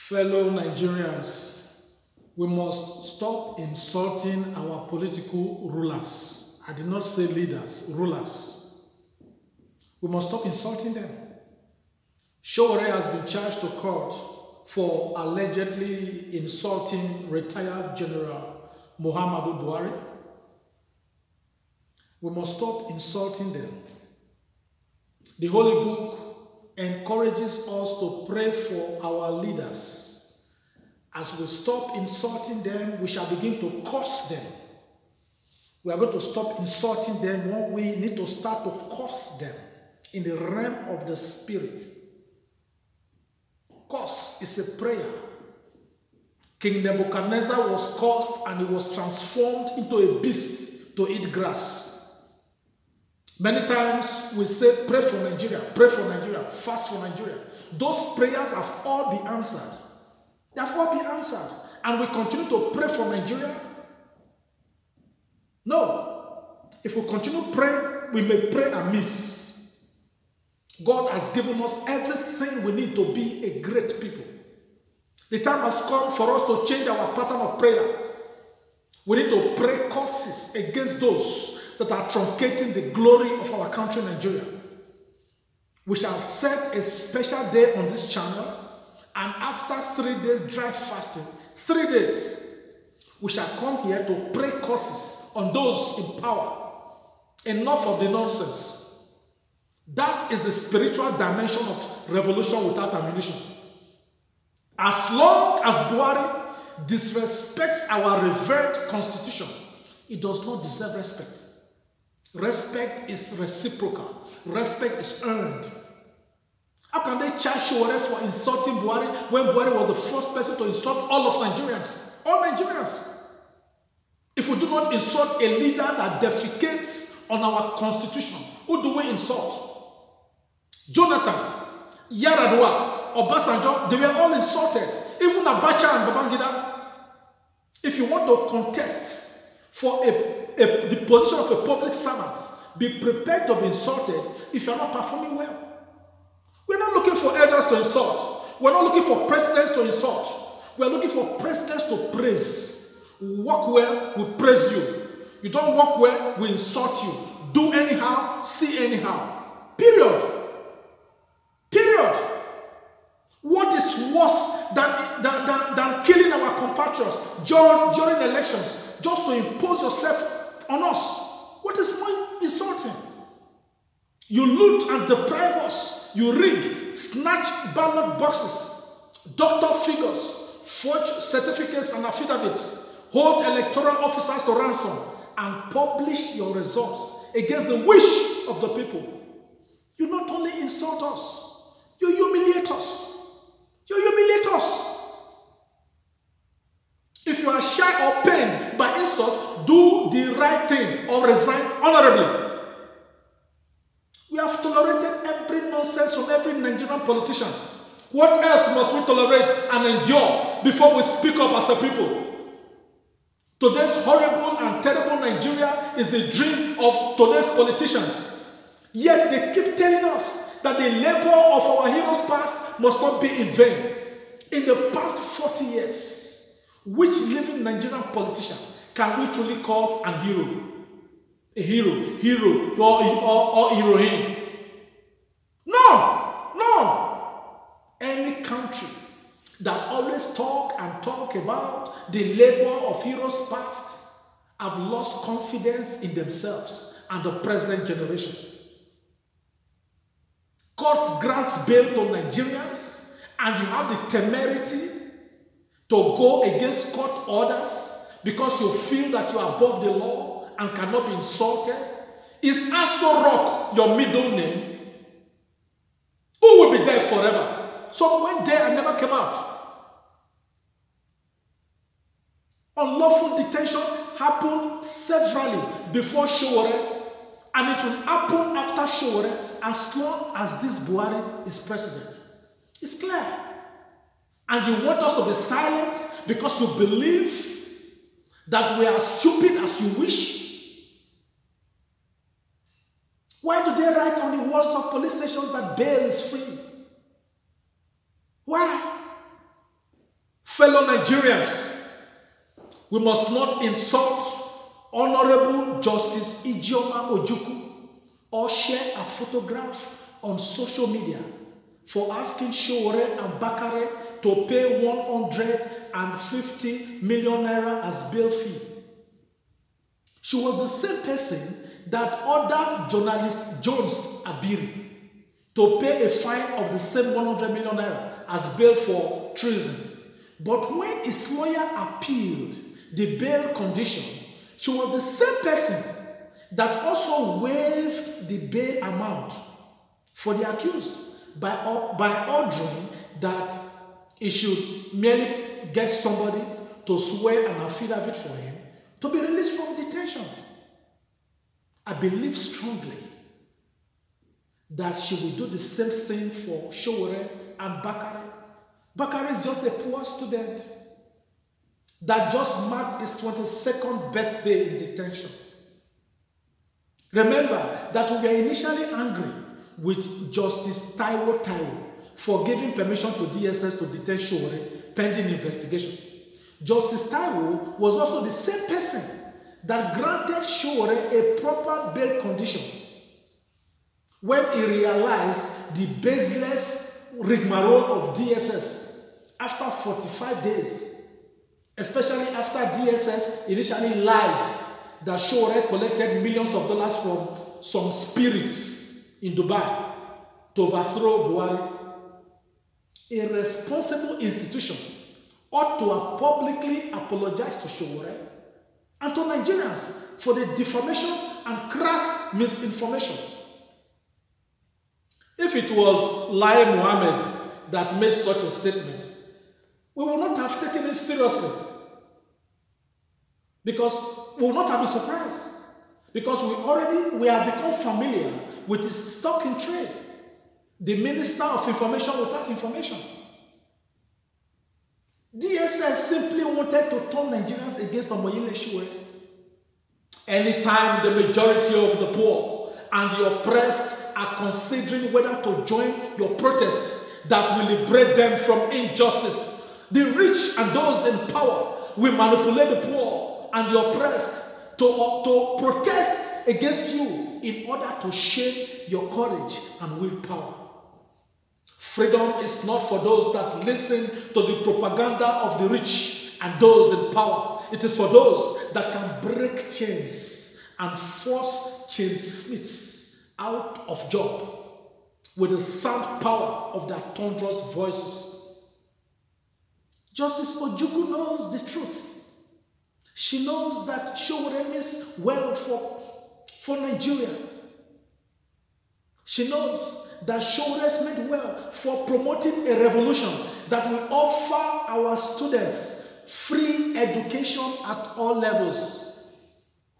Fellow Nigerians, we must stop insulting our political rulers. I did not say leaders, rulers. We must stop insulting them. Sowore has been charged to court for allegedly insulting retired General Muhammadu Buhari. We must stop insulting them. The Holy Book encourages us to pray for our leaders. As we stop insulting them, we shall begin to curse them. We are going to stop insulting them when we need to start to curse them in the realm of the spirit. Curse is a prayer. King Nebuchadnezzar was cursed and he was transformed into a beast to eat grass. Many times we say, pray for Nigeria, fast for Nigeria. Those prayers have all been answered. They have all been answered. And we continue to pray for Nigeria? No. If we continue praying, we may pray amiss. God has given us everything we need to be a great people. The time has come for us to change our pattern of prayer. We need to pray curses against those that are truncating the glory of our country, Nigeria. We shall set a special day on this channel, and after 3 days dry fasting, 3 days, we shall come here to pray curses on those in power. Enough of the nonsense. That is the spiritual dimension of revolution without ammunition. As long as Buhari disrespects our revered constitution, it does not deserve respect. Respect is reciprocal. Respect is earned. How can they charge Sowore for insulting Buhari when Buhari was the first person to insult all of Nigerians? All Nigerians. If we do not insult a leader that defecates on our constitution, who do we insult? Jonathan, Yar'Adua, Obasanjo, they were all insulted. Even Abacha and Babangida. If you want to contest for the position of a public servant, be prepared to be insulted if you are not performing well. We're not looking for elders to insult. We're not looking for presidents to insult. We're looking for presidents to praise. We walk well, we praise you. You don't walk well, we insult you. Do anyhow, see anyhow. Period. Period. What is worse than killing our compatriots during elections just to impose yourself on us? What is more insulting? You loot and deprive us. You rig, snatch ballot boxes, doctor figures, forge certificates and affidavits, hold electoral officers to ransom, and publish your results against the wish of the people. You not only insult us, you humiliate us. You humiliate us. If you are shy or pained by insult, do the right thing or resign honorably. We have tolerated every nonsense from every Nigerian politician. What else must we tolerate and endure before we speak up as a people? Today's horrible and terrible Nigeria is the dream of today's politicians. Yet they keep telling us that the labor of our heroes past must not be in vain. In the past 40 years, which living Nigerian politician can we truly call an hero? A hero, or heroine? No. Any country that always talk about the labor of heroes past have lost confidence in themselves and the present generation. Court grants bail to Nigerians, and you have the temerity to go against court orders because you feel that you are above the law and cannot be insulted. Is Aso Rock your middle name? Who will be there forever? Some went there and never came out. Unlawful detention happened severally before Sowore, and it will happen after Sowore as long as this Buhari is president. It's clear. And you want us to be silent because you believe that we are stupid as you wish? Why do they write on the walls of police stations that bail is free? Why? Fellow Nigerians, we must not insult Honorable Justice Ijeoma Ojukwu or share a photograph on social media for asking Sowore and Bakare to pay 150 million naira as bail fee. She was the same person that ordered journalist Jones Abiri to pay a fine of the same 100 million naira as bail for treason. But when his lawyer appealed the bail condition, she was the same person that also waived the bail amount for the accused by ordering that he should merely get somebody to swear an affidavit for him to be released from detention. I believe strongly that she will do the same thing for Sowore and Bakare. Bakare is just a poor student that just marked his 22nd birthday in detention. Remember that we were initially angry with Justice Taiwo for giving permission to DSS to detain Sowore pending investigation. Justice Taiwo was also the same person that granted Sowore a proper bail condition when he realized the baseless rigmarole of DSS after 45 days, especially after DSS initially lied that Sowore collected millions of dollars from some spirits in Dubai to overthrow Buhari. A responsible institution ought to have publicly apologized to Sowore and to Nigerians for the defamation and crass misinformation. If it was Lai Mohammed that made such a statement, we would not have taken it seriously, because we would not have been surprised, because we have become familiar with his stock in trade, the Minister of Information without information. DSS simply wanted to turn Nigerians against Omoyele Sowore. Anytime the majority of the poor and the oppressed are considering whether to join your protest that will liberate them from injustice, the rich and those in power will manipulate the poor and the oppressed to protest against you in order to shame your courage and willpower. Freedom is not for those that listen to the propaganda of the rich and those in power. It is for those that can break chains and force chainsmiths out of job with the sound power of their thunderous voices. Justice Ojukwu knows the truth. She knows that Sowore means well for Nigeria. She knows that Sowore meant well for promoting a revolution that will offer our students free education at all levels.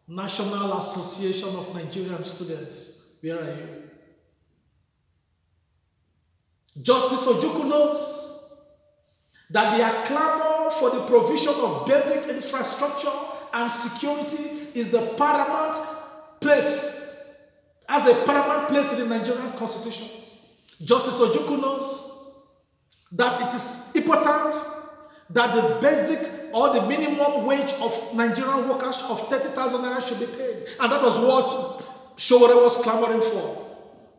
National Association of Nigerian Students, where are you? Justice Ojukwu knows that their clamor for the provision of basic infrastructure and security is the paramount place, as a paramount place in the Nigerian Constitution. Justice Ojukwu knows that it is important that the basic or the minimum wage of Nigerian workers of 30,000 naira should be paid. And that was what Sowore was clamoring for.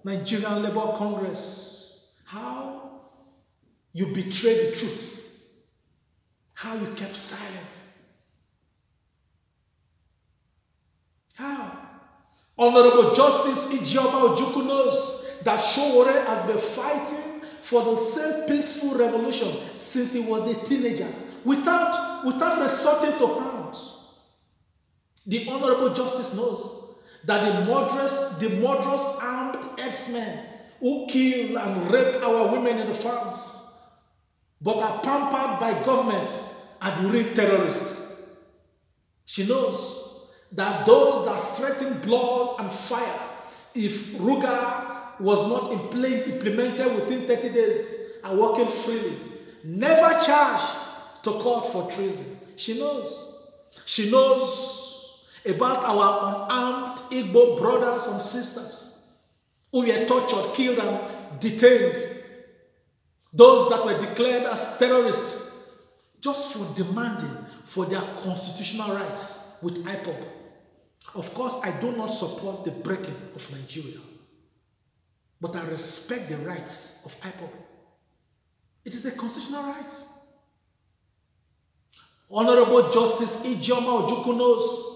Nigerian Labour Congress. How you betrayed the truth. How you kept silent. How? Honorable Justice Ijeoma Ojukwu knows that Sowore has been fighting for the same peaceful revolution since he was a teenager, without resorting to arms. The Honorable Justice knows that the murderous armed herdsmen who kill and rape our women in the farms, but are pampered by government, are the real terrorists. She knows that those that threaten blood and fire, if Ruga was not implemented within 30 days, are walking freely, never charged to court for treason. She knows. She knows about our unarmed Igbo brothers and sisters who were tortured, killed, and detained. Those that were declared as terrorists just for demanding for their constitutional rights with IPOB. Of course, I do not support the breaking of Nigeria, but I respect the rights of IPOB. It is a constitutional right. Honorable Justice Ijeoma Ojukwu knows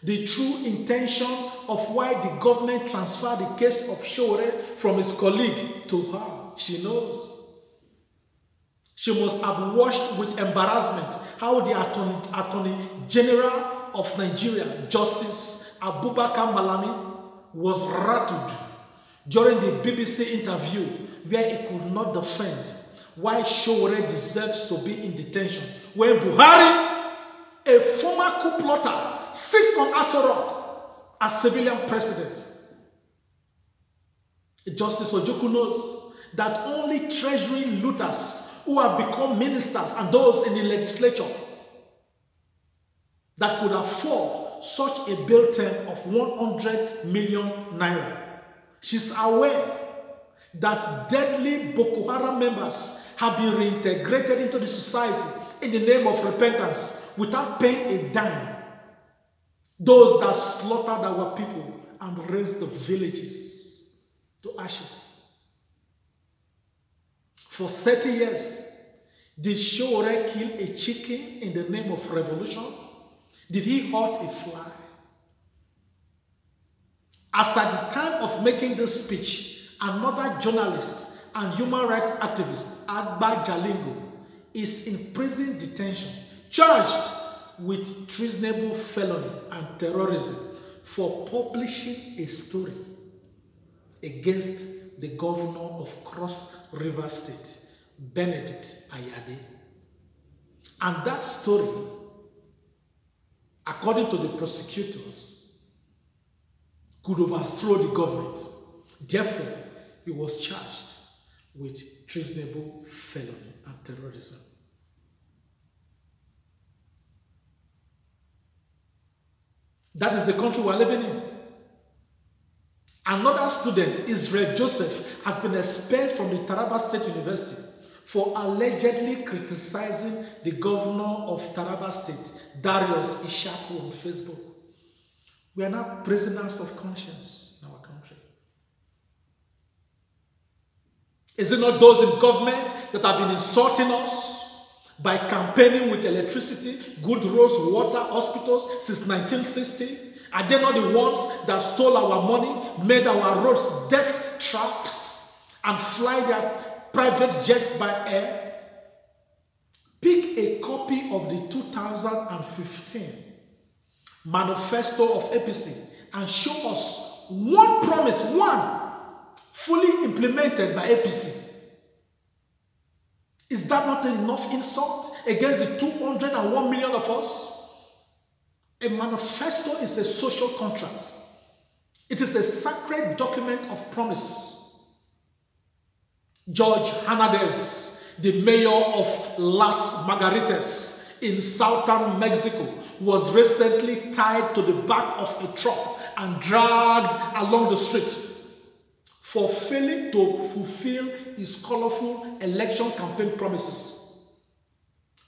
the true intention of why the government transferred the case of Sowore from his colleague to her. She knows. She must have watched with embarrassment how the Attorney General of Nigeria, Justice Abubakar Malami, was rattled during the BBC interview where he could not defend why Sowore deserves to be in detention when Buhari, a former coup plotter, sits on Aso Rock as civilian president. Justice Ojukwu knows that only treasury looters who have become ministers and those in the legislature that could afford such a bail term of 100 million naira. She's aware that deadly Boko Haram members have been reintegrated into the society in the name of repentance without paying a dime. Those that slaughtered our people and razed the villages to ashes. For 30 years, did Sowore kill a chicken in the name of revolution? Did he hurt a fly? As at the time of making this speech, another journalist and human rights activist, Agba Jalingo, is in prison detention, charged with treasonable felony and terrorism for publishing a story against the governor of Cross River State, Benedict Ayade. And that story, according to the prosecutors, could overthrow the government. Therefore, he was charged with treasonable felony and terrorism. That is the country we are living in. Another student, Israel Joseph, has been expelled from the Taraba State University for allegedly criticizing the governor of Taraba State, Darius Ishaku, on Facebook. We are now prisoners of conscience in our country. Is it not those in government that have been insulting us by campaigning with electricity, good roads, water, hospitals since 1960? Are they not the ones that stole our money, made our roads death traps, and fly their private jets by air? Pick a copy of the 2015 manifesto of APC and show us one promise, one, fully implemented by APC. Is that not enough insult against the 201 million of us? A manifesto is a social contract. It is a sacred document of promise. George Hernandez, the mayor of Las Margaritas in southern Mexico, was recently tied to the back of a truck and dragged along the street for failing to fulfill his colorful election campaign promises.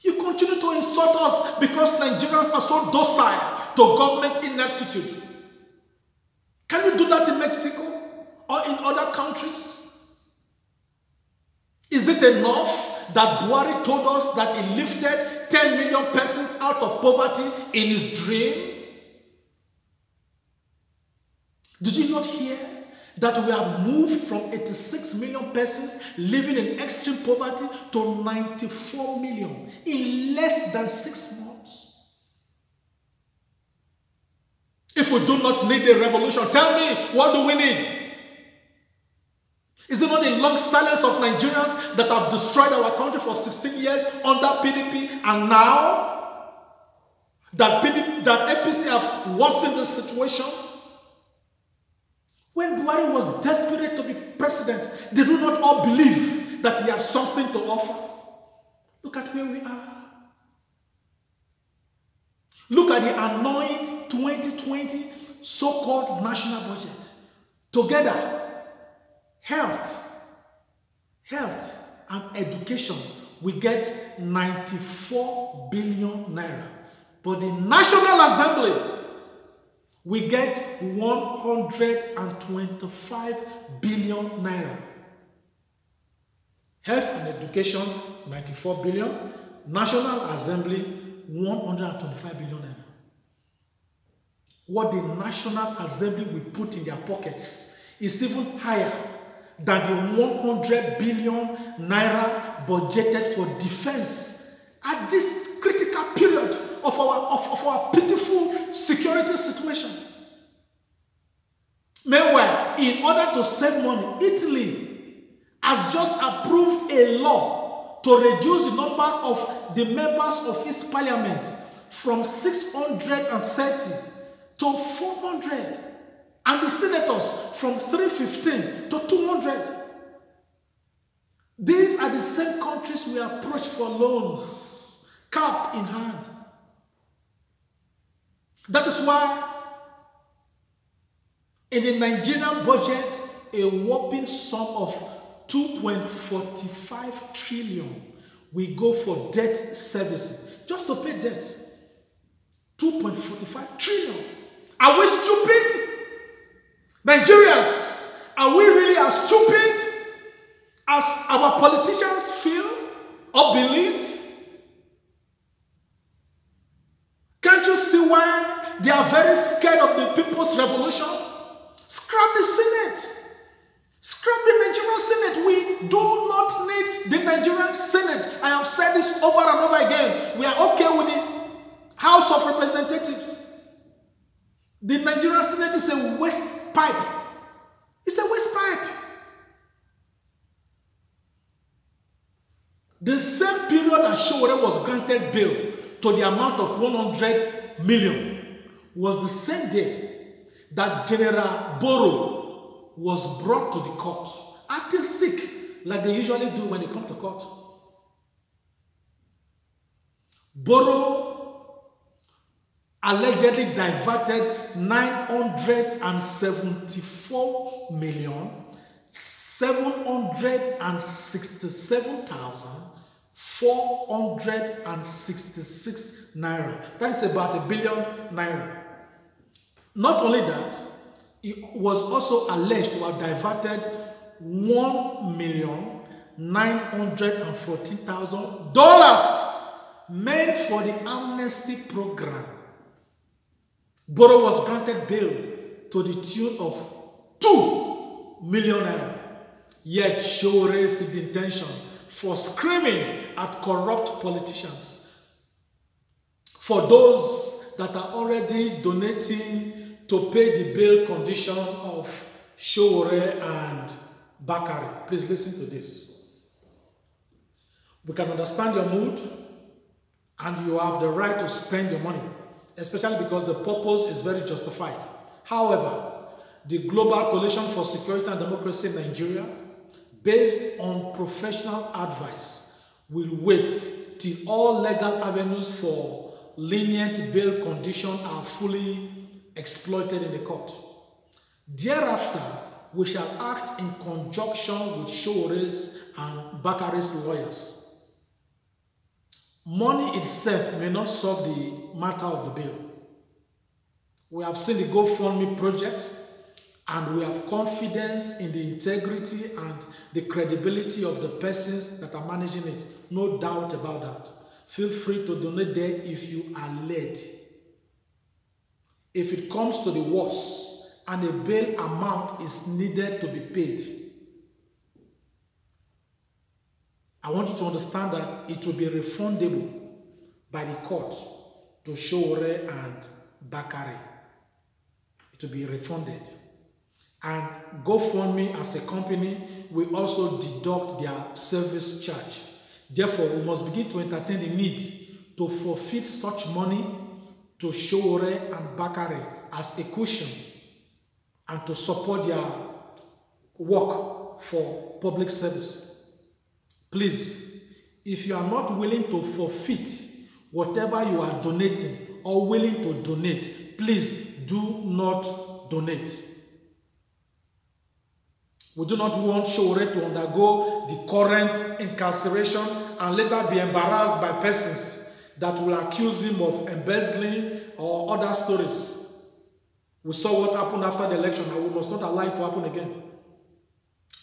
You continue to insult us because Nigerians are so docile to government ineptitude. Can you do that in Mexico or in other countries? Is it enough that Buhari told us that he lifted 10 million persons out of poverty in his dream? Did you not hear that we have moved from 86 million persons living in extreme poverty to 94 million in less than 6 months? If we do not need a revolution, tell me, what do we need? Is it not the long silence of Nigerians that have destroyed our country for 16 years under PDP, and now that APC have worsened the situation? When Buhari was desperate to be president, they do not all believe that he has something to offer. Look at where we are. Look at the annoying 2020 so-called national budget. Together, health and education we get 94 billion naira. But the National Assembly, we get 125 billion naira. Health and education, 94 billion. National Assembly, 125 billion naira. What the National Assembly will put in their pockets is even higher than the 100 billion naira budgeted for defense at this critical period of our pitiful security situation. Meanwhile, in order to save money, Italy has just approved a law to reduce the number of the members of its parliament from 630 to 400, and the senators from 315 to 200. These are the same countries we approach for loans, cap in hand. That is why in the Nigerian budget, a whopping sum of 2.45 trillion we go for debt servicing, just to pay debt. 2.45 trillion. Are we stupid? Nigerians, are we really as stupid as our politicians feel or believe? Can't you see why they are very scared of the people's revolution? Scrap the Senate. Scrap the Nigerian Senate. We do not need the Nigerian Senate. I have said this over and over again. We are okay with the House of Representatives. The Nigerian Senate is a waste pipe. It's a waste pipe. The same period that Sowore was granted bail to the amount of 100 million was the same day that General Boro was brought to the court, acting sick like they usually do when they come to court. Boro allegedly diverted 974,767,466 naira. That is about 1 billion naira. Not only that, it was also alleged to have diverted $1,914,000 meant for the amnesty program. Boro was granted bail to the tune of 2 million naira. Yet Sowore seized the intention for screaming at corrupt politicians. For those that are already donating to pay the bail condition of Sowore and Bakare, please listen to this. We can understand your mood, and you have the right to spend your money, especially because the purpose is very justified. However, the Global Coalition for Security and Democracy in Nigeria, based on professional advice, will wait till all legal avenues for lenient bail conditions are fully exploited in the court. Thereafter, we shall act in conjunction with Sowore's and Bakare's lawyers. Money itself may not solve the matter of the bail. We have seen the GoFundMe project, and we have confidence in the integrity and the credibility of the persons that are managing it. No doubt about that. Feel free to donate there if you are led. If it comes to the worst and a bail amount is needed to be paid, I want you to understand that it will be refundable by the court to Sowore and Bakare. It will be refunded. And GoFundMe as a company will also deduct their service charge. Therefore, we must begin to entertain the need to forfeit such money to Sowore and Bakare as a cushion and to support their work for public service. Please, if you are not willing to forfeit whatever you are donating or willing to donate, please do not donate. We do not want Sowore to undergo the current incarceration and later be embarrassed by persons that will accuse him of embezzling or other stories. We saw what happened after the election, and we must not allow it to happen again.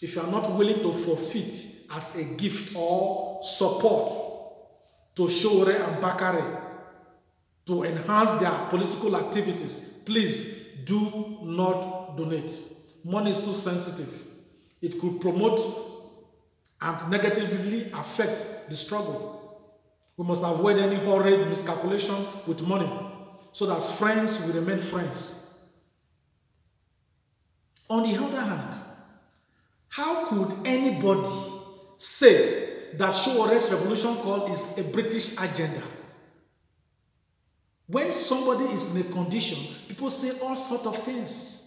If you are not willing to forfeit as a gift or support to Sowore and Bakare to enhance their political activities, please do not donate. Money is too sensitive. It could promote and negatively affect the struggle. We must avoid any horrid miscalculation with money so that friends will remain friends. On the other hand, how could anybody say that Sowore's revolution call is a British agenda? When somebody is in a condition, people say all sorts of things.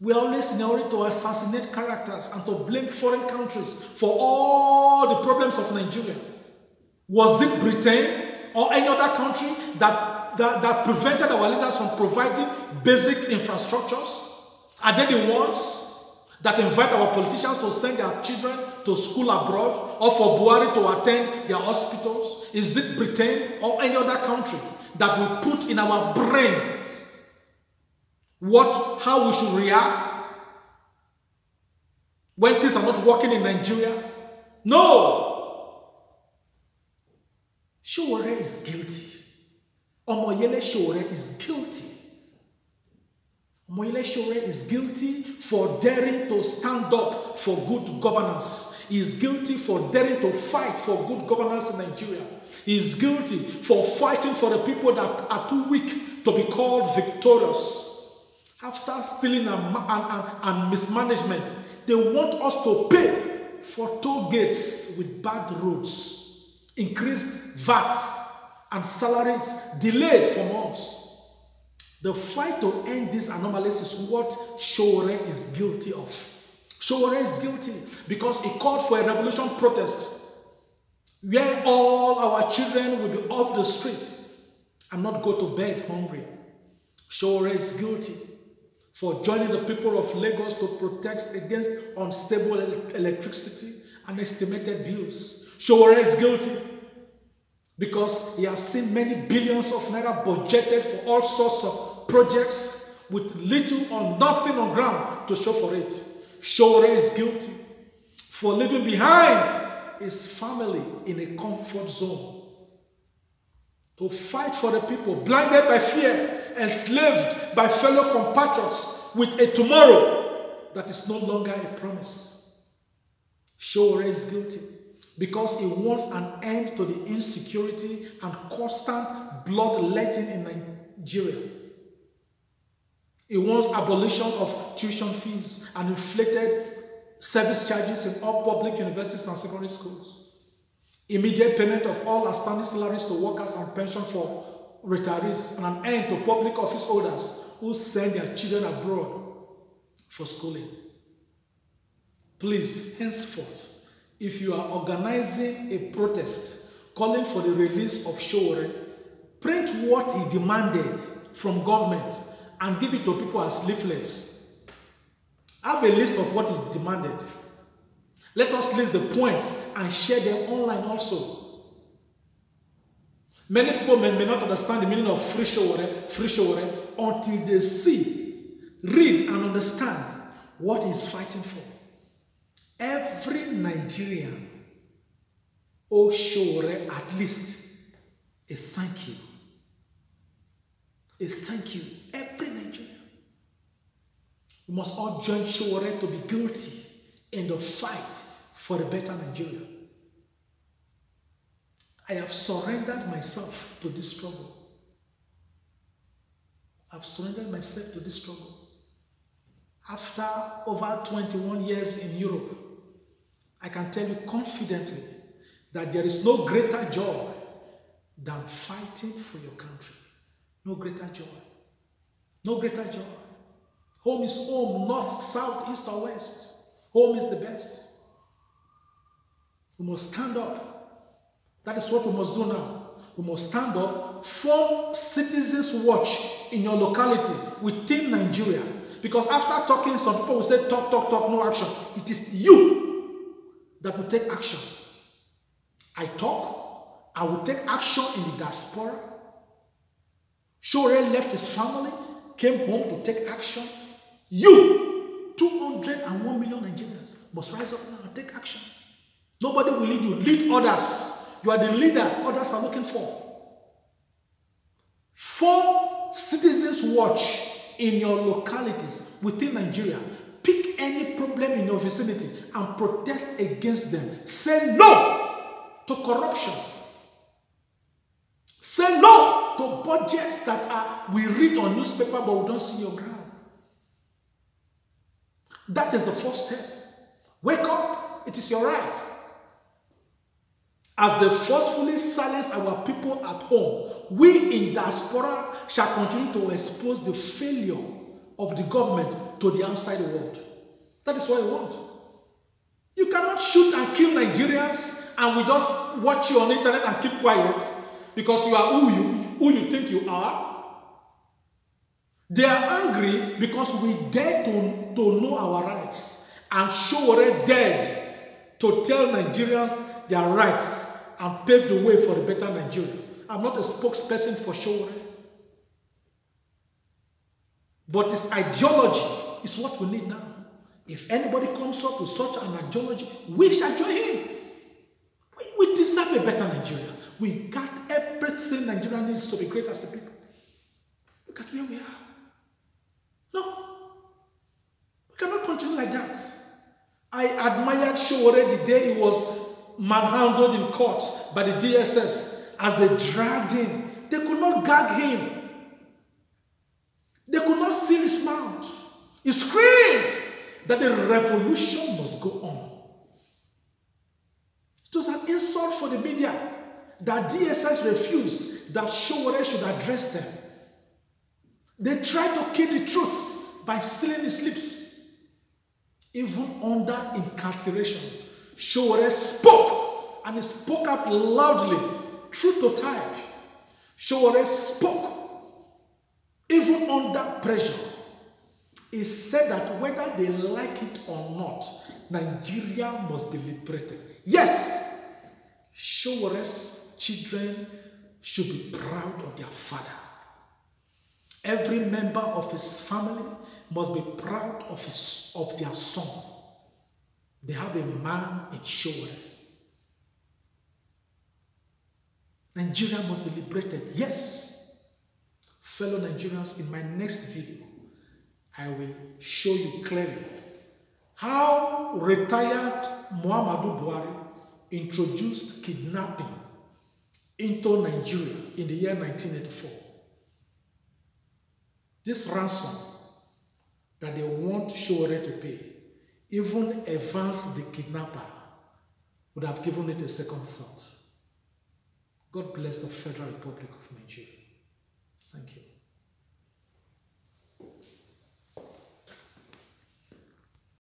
We are always in a hurry to assassinate characters and to blame foreign countries for all the problems of Nigeria. Was it Britain or any other country that prevented our leaders from providing basic infrastructures? Are they the ones that invite our politicians to send their children to school abroad or for Buhari to attend their hospitals? Is it Britain or any other country that will put in our brains how we should react when things are not working in Nigeria? No! Sowore is guilty. Omoyele Sowore is guilty. Omoyele Sowore is guilty for daring to stand up for good governance. He is guilty for daring to fight for good governance in Nigeria. He is guilty for fighting for the people that are too weak to be called victorious. After stealing and mismanagement, they want us to pay for toll gates with bad roads, increased VAT and salaries delayed for months. The fight to end these anomalies is what Sowore is guilty of. Sowore is guilty because he called for a revolution protest where all our children will be off the street and not go to bed hungry. Sowore is guilty for joining the people of Lagos to protest against unstable electricity and estimated bills. Sowore is guilty because he has seen many billions of naira budgeted for all sorts of projects with little or nothing on ground to show for it. Sowore is guilty for leaving behind his family in a comfort zone to fight for the people, blinded by fear, enslaved by fellow compatriots with a tomorrow that is no longer a promise. Sowore is guilty because he wants an end to the insecurity and constant bloodletting in Nigeria. He wants abolition of tuition fees and inflated service charges in all public universities and secondary schools. Immediate payment of all outstanding salaries to workers and pension for retirees, and an end to public office holders who send their children abroad for schooling. Please, henceforth, if you are organizing a protest calling for the release of Sowore, print what he demanded from government and give it to people as leaflets. Have a list of what he demanded. Let us list the points and share them online also. Many people may not understand the meaning of free Sowore until they see, read and understand what he's fighting for. Every Nigerian owes Sowore at least a thank you. A thank you. Every Nigerian. We must all join Sowore to be guilty in the fight for a better Nigeria. I have surrendered myself to this struggle. I've surrendered myself to this struggle. After over 21 years in Europe, I can tell you confidently that there is no greater joy than fighting for your country. No greater joy. No greater joy. Home is home, north, south, east, or west. Home is the best. We must stand up. That is what we must do now. We must stand up, form Citizens Watch in your locality within Nigeria. Because after talking, some people will say, talk, talk, talk, no action. It is you that will take action. I talk, I will take action in the diaspora. Showore left his family, came home to take action. You, 201 million Nigerians, must rise up now and take action. Nobody will lead you. Lead others. You are the leader others are looking for. 4 Citizens Watch in your localities within Nigeria. Pick any problem in your vicinity and protest against them. Say no to corruption. Say no to budgets that we read on newspaper but we don't see on ground. That is the first step. Wake up. It is your right. As they forcefully silence our people at home, we in diaspora shall continue to expose the failure of the government to the outside world. That is what I want. You cannot shoot and kill Nigerians and we just watch you on the internet and keep quiet because you are who you think you are. They are angry because we dare to know our rights, and Showore dared to tell Nigerians their rights and pave the way for a better Nigeria. I'm not a spokesperson for Showore, but his ideology is what we need now. If anybody comes up with such an ideology, we shall join him. We deserve a better Nigeria. We got everything Nigeria needs to be great as a people. Look at where we are. No, we cannot continue like that. I admired Showore the day he was manhandled in court by the DSS as they dragged him. They could not gag him. They could not seal his mouth. He screamed that the revolution must go on. It was an insult for the media that DSS refused that Showore should address them. They tried to kill the truth by sealing his lips. Even under incarceration, Showore spoke, and he spoke out loudly, true to type. Showore spoke, even under pressure. He said that whether they like it or not, Nigeria must be liberated. Yes, Showore's children should be proud of their father. Every member of his family must be proud of their son. They have a man in Showore. Nigeria must be liberated. Yes, fellow Nigerians, in my next video, I will show you clearly how retired Muhammadu Buhari introduced kidnapping into Nigeria in the year 1984. This ransom that they want Showore to pay, even Evans the kidnapper would have given it a second thought. God bless the Federal Republic of Nigeria. Thank you.